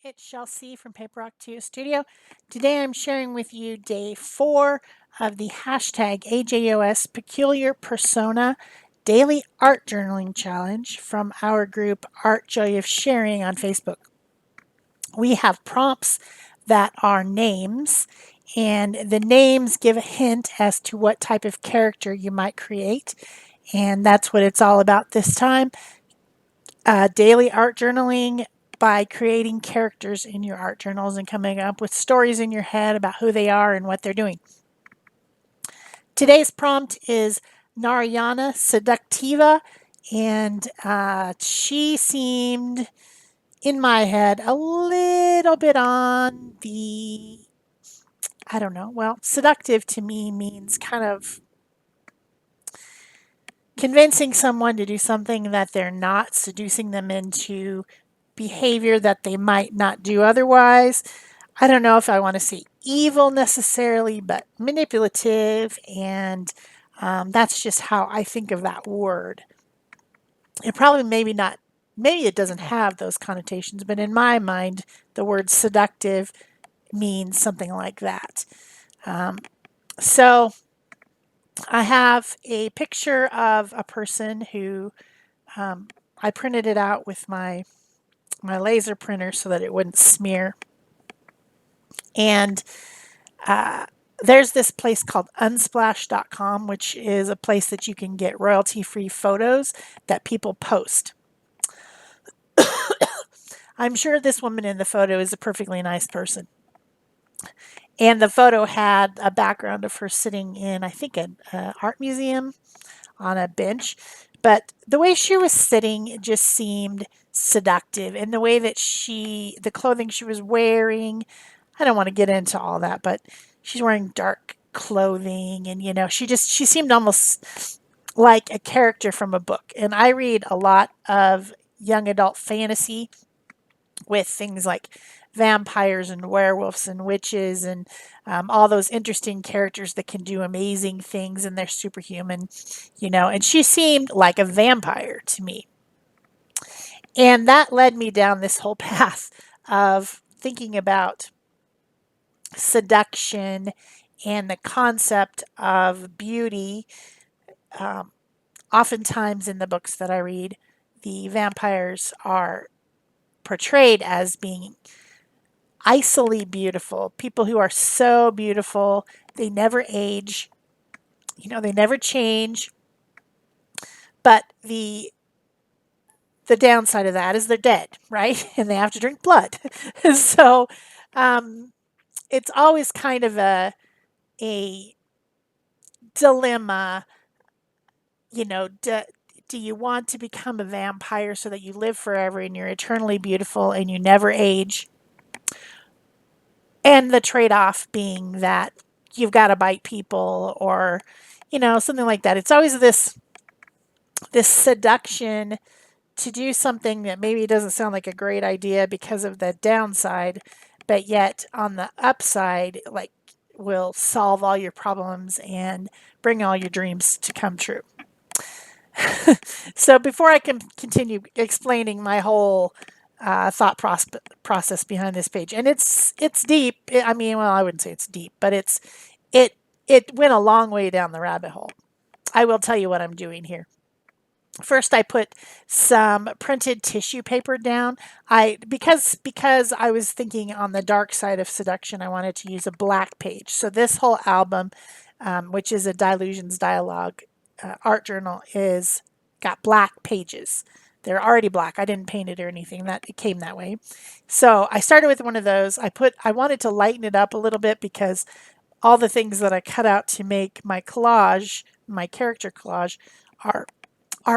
It's Shel C from PaperOcotilloStudio. Today I'm sharing with you day 4 of the hashtag AJOS Peculiar Persona Daily Art Journaling Challenge from our group Art Joy of Sharing on Facebook. We have prompts that are names, and the names give a hint as to what type of character you might create, and that's what it's all about this time. Daily art journaling by creating characters in your art journals and coming up with stories in your head about who they are and what they're doing. Today's prompt is Narayana Seductiva, and she seemed, in my head, a little bit on the, I don't know, well, seductive to me means kind of convincing someone to do something that they're not, seducing them into behavior that they might not do otherwise. I don't know if I want to say evil necessarily, but manipulative, and that's just how I think of that word. It probably maybe it doesn't have those connotations, but in my mind, the word seductive means something like that. So I have a picture of a person who I printed it out with my laser printer so that it wouldn't smear. And there's this place called unsplash.com, which is a place that you can get royalty-free photos that people post. I'm sure this woman in the photo is a perfectly nice person. And the photo had a background of her sitting in, I think, an art museum on a bench. But the way she was sitting, it just seemed seductive. And the way that the clothing she was wearing, I don't want to get into all that, but she's wearing dark clothing, and she seemed almost like a character from a book. And I read a lot of young adult fantasy with things like vampires and werewolves and witches and all those interesting characters that can do amazing things and they're superhuman, and she seemed like a vampire to me. And that led me down this whole path of thinking about seduction and the concept of beauty. Oftentimes in the books that I read, the vampires are portrayed as being icily beautiful, people who are so beautiful, they never age, they never change. But the downside of that is they're dead, right? And they have to drink blood. So it's always kind of a dilemma, do you want to become a vampire so that you live forever and you're eternally beautiful and you never age? And the trade-off being that you've got to bite people or, something like that. It's always this seduction to do something that maybe doesn't sound like a great idea because of the downside, but yet on the upside, like, will solve all your problems and bring all your dreams to come true. So before I can continue explaining my whole thought process behind this page, and it's deep. I mean, well, I wouldn't say it's deep, but it went a long way down the rabbit hole. I will tell you what I'm doing here. First, I put some printed tissue paper down. Because I was thinking on the dark side of seduction, I wanted to use a black page. So this whole album, which is a Delusions Dialogue art journal, is got black pages. They're already black. I didn't paint it or anything. It came that way. So I started with one of those. I wanted to lighten it up a little bit because all the things that I cut out to make my collage, my character collage, are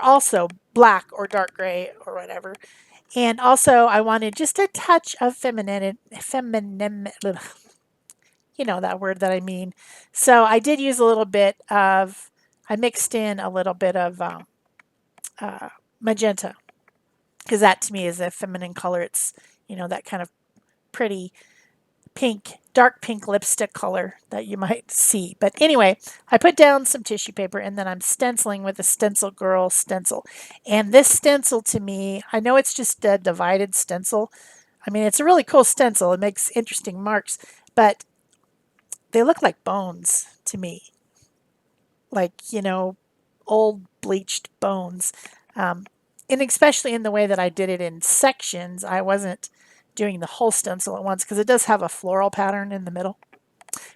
also black or dark gray or whatever. And also I wanted just a touch of feminine, that word that I mean. So I did use I mixed in a little bit of magenta, because that to me is a feminine color. It's, that kind of pretty pink, dark pink lipstick color that you might see. But anyway, I put down some tissue paper and then I'm stenciling with a Stencil Girl stencil. And this stencil to me, I know it's just a divided stencil, I mean, it's a really cool stencil. It makes interesting marks, but they look like bones to me, like, old bleached bones. Um, and especially in the way that I did it in sections, I wasn't doing the whole stencil at once because it does have a floral pattern in the middle.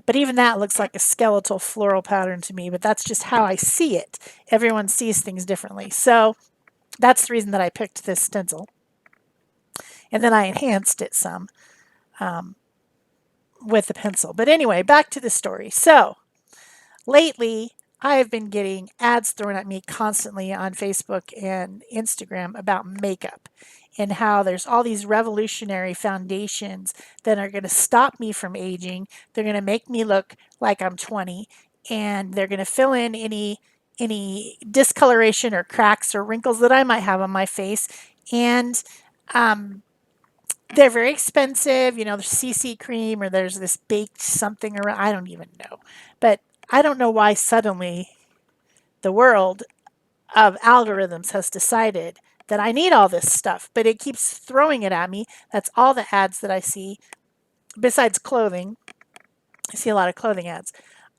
But even that looks like a skeletal floral pattern to me, but that's just how I see it. Everyone sees things differently. So that's the reason that I picked this stencil. And then I enhanced it some with the pencil. But anyway, back to the story. So lately, I have been getting ads thrown at me constantly on Facebook and Instagram about makeup and how there's all these revolutionary foundations that are going to stop me from aging. They're going to make me look like I'm 20, and they're going to fill in any discoloration or cracks or wrinkles that I might have on my face. And um, they're very expensive. There's CC cream or there's this baked something around. I don't even know. But I don't know why suddenly the world of algorithms has decided that I need all this stuff, but it keeps throwing it at me. That's all the ads that I see. Besides clothing, I see a lot of clothing ads.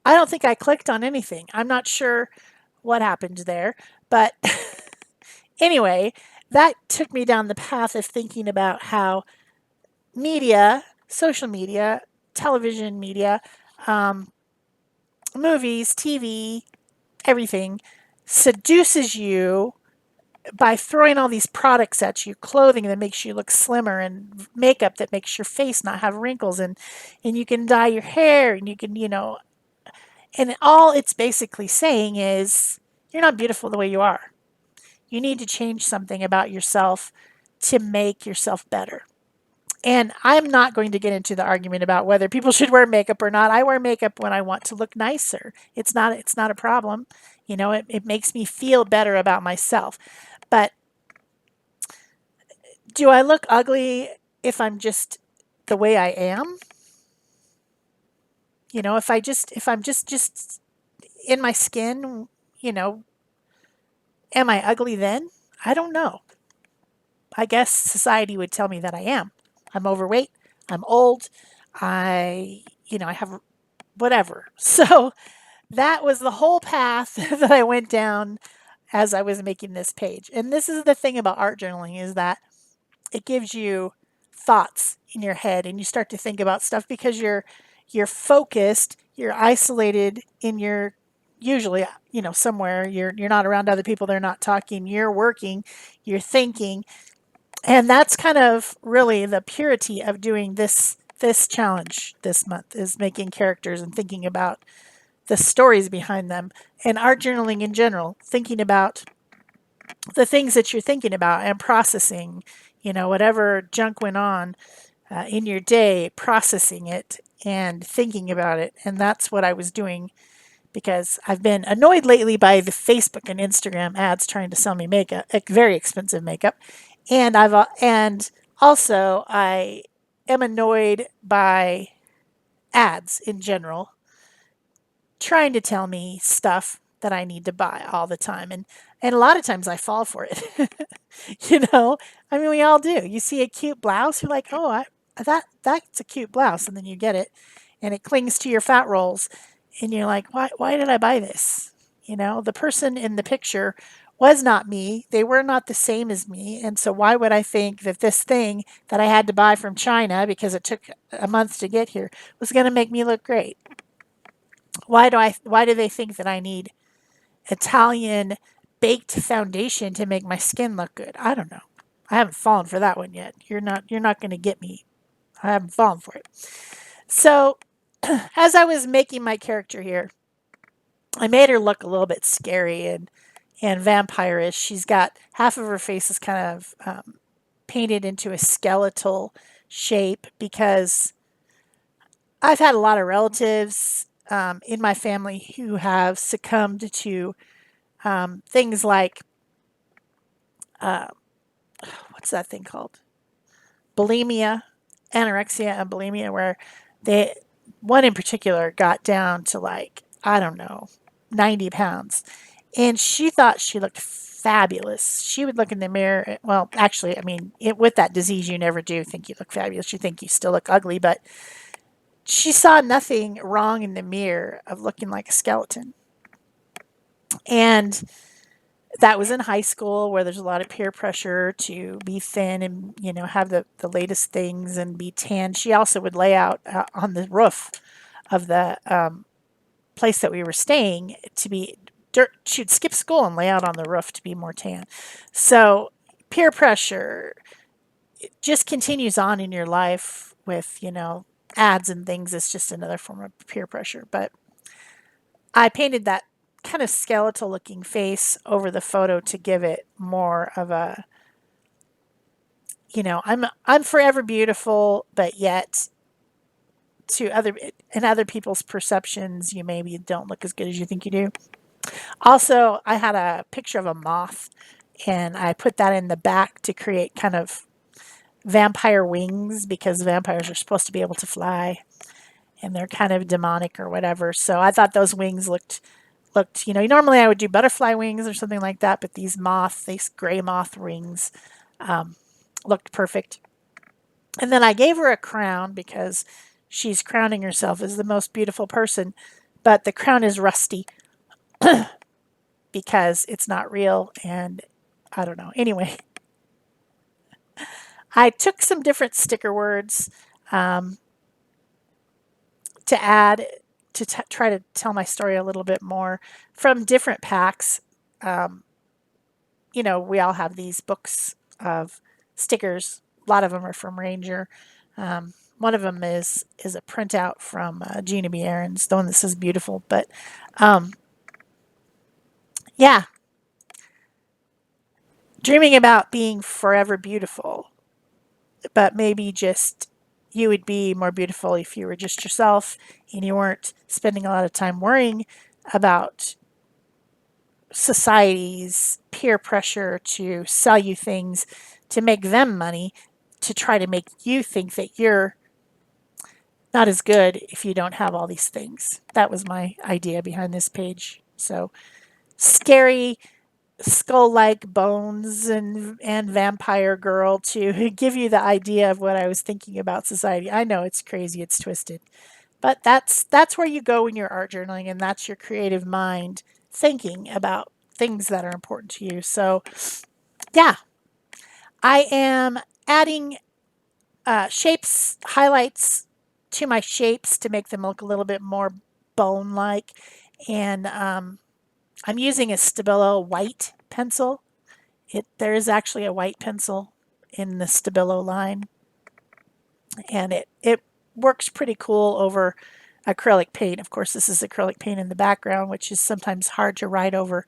I don't think I clicked on anything. I'm not sure what happened there, but anyway, that took me down the path of thinking about how media, social media, television media, um, movies, TV, everything seduces you by throwing all these products at you, clothing that makes you look slimmer and makeup that makes your face not have wrinkles, and you can dye your hair, and you can, and all it's basically saying is you're not beautiful the way you are. You need to change something about yourself to make yourself better. And I'm not going to get into the argument about whether people should wear makeup or not. I wear makeup when I want to look nicer. It's not a problem. It makes me feel better about myself. But do I look ugly if I'm just the way I am? If I'm just in my skin, you know, am I ugly then? I don't know. I guess society would tell me that I am. I'm overweight. I'm old. I have whatever. So that was the whole path that I went down as I was making this page. And this is the thing about art journaling is that it gives you thoughts in your head and you start to think about stuff because you're focused, you're isolated in your usually somewhere you're not around other people, they're not talking, you're working, you're thinking, and that's kind of really the purity of doing this challenge this month is making characters and thinking about the stories behind them, and art journaling in general, thinking about the things that you're thinking about and processing, whatever junk went on in your day, processing it and thinking about it. And that's what I was doing because I've been annoyed lately by the Facebook and Instagram ads trying to sell me makeup, very expensive makeup. And also I am annoyed by ads in general trying to tell me stuff that I need to buy all the time. And a lot of times I fall for it. you know, I mean, we all do. You see a cute blouse, you're like, oh, that's a cute blouse, and then you get it, and it clings to your fat rolls, and you're like, why did I buy this? The person in the picture was not me. They were not the same as me, and so why would I think that this thing that I had to buy from China because it took a month to get here was going to make me look great? Why do they think that I need Italian baked foundation to make my skin look good? I don't know. I haven't fallen for that one yet. You're not going to get me. I haven't fallen for it. So, as I was making my character here, I made her look a little bit scary and vampirish. She's got half of her face is kind of painted into a skeletal shape because I've had a lot of relatives in my family who have succumbed to things like what's that thing called? Bulimia, anorexia, and bulimia, where they one in particular got down to like I don't know 90 pounds, and she thought she looked fabulous. She would look in the mirror. Well, actually, I mean, with that disease, you never do think you look fabulous. You think you still look ugly, but she saw nothing wrong in the mirror of looking like a skeleton. And that was in high school where there's a lot of peer pressure to be thin and, have the latest things and be tan. She also would lay out on the roof of the place that we were staying to be dirt. She'd skip school and lay out on the roof to be more tan. So peer pressure just continues on in your life with, ads and things. It's just another form of peer pressure. But I painted that kind of skeletal looking face over the photo to give it more of a, I'm forever beautiful, but yet to other people's perceptions, you maybe don't look as good as you think you do. Also, I had a picture of a moth and I put that in the back to create kind of vampire wings because vampires are supposed to be able to fly and they're kind of demonic or whatever. So I thought those wings looked, normally I would do butterfly wings or something like that, but these gray moth wings looked perfect. And then I gave her a crown because she's crowning herself as the most beautiful person, but the crown is rusty because it's not real and I don't know. Anyway, I took some different sticker words um, to add to try to tell my story a little bit more from different packs. Um, we all have these books of stickers. A lot of them are from Ranger. One of them is a printout from Gina B. Aaron's, the one that says beautiful. But yeah, dreaming about being forever beautiful, but maybe just you would be more beautiful if you were just yourself and you weren't spending a lot of time worrying about society's peer pressure to sell you things to make them money to try to make you think that you're not as good if you don't have all these things. That was my idea behind this page. So scary skull-like bones and vampire girl to give you the idea of what I was thinking about society. I know it's crazy, it's twisted. But that's where you go when you're art journaling and that's your creative mind thinking about things that are important to you. So, yeah, I am adding shapes, highlights to my shapes to make them look a little bit more bone like. And I'm using a Stabilo white pencil. There is actually a white pencil in the Stabilo line, and it works pretty cool over acrylic paint. Of course, this is acrylic paint in the background, which is sometimes hard to write over.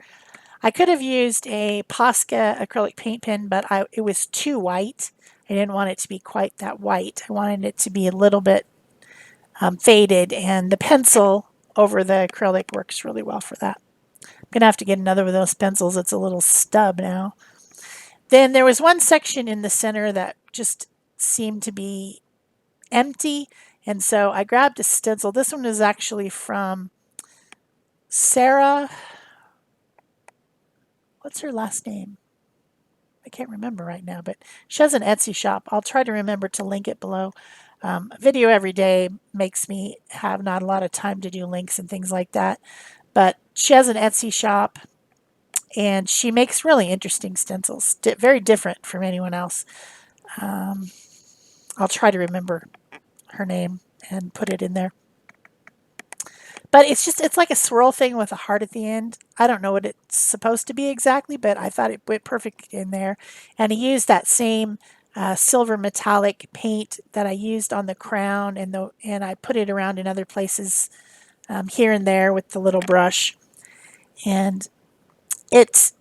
I could have used a Posca acrylic paint pen, but it was too white. I didn't want it to be quite that white. I wanted it to be a little bit faded, and the pencil over the acrylic works really well for that. I'm going to have to get another of those pencils. It's a little stub now. Then there was one section in the center that just seemed to be empty, and so I grabbed a stencil. This one is actually from Sarah. What's her last name? I can't remember right now, but she has an Etsy shop. I'll try to remember to link it below. A video every day makes me have not a lot of time to do links and things like that. But she has an Etsy shop, and she makes really interesting stencils, very different from anyone else. I'll try to remember her name and put it in there. But it's like a swirl thing with a heart at the end. I don't know what it's supposed to be exactly, but I thought it went perfect in there. And I used that same silver metallic paint that I used on the crown, and I put it around in other places here and there with the little brush. And it's,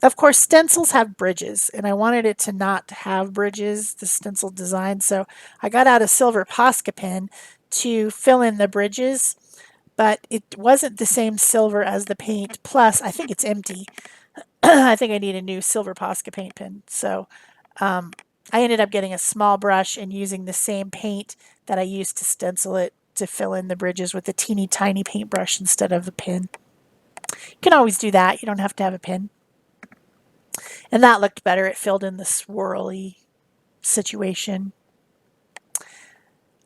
of course, stencils have bridges, and I wanted it to not have bridges, the stencil design. So I got out a silver Posca pen to fill in the bridges, but it wasn't the same silver as the paint. Plus, I think it's empty. I think I need a new silver Posca paint pen. So I ended up getting a small brush and using the same paint that I used to stencil it to fill in the bridges with a teeny tiny paintbrush instead of a pen. You can always do that. You don't have to have a pen. And that looked better. It filled in the swirly situation.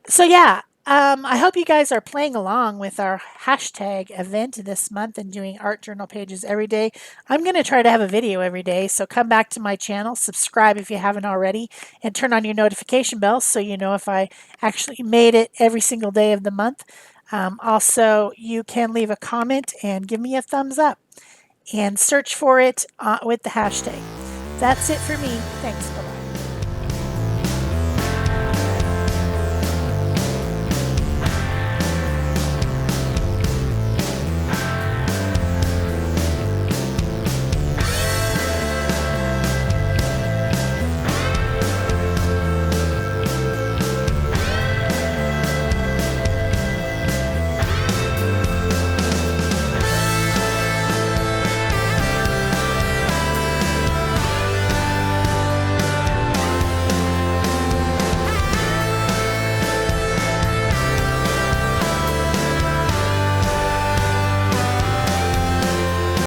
So yeah, I hope you guys are playing along with our hashtag event this month and doing art journal pages every day. I'm going to try to have a video every day. So come back to my channel, subscribe if you haven't already, and turn on your notification bell so you know if I actually made it every single day of the month. Also, you can leave a comment and give me a thumbs up and search for it with the hashtag. That's it for me. Thanks. Bye-bye.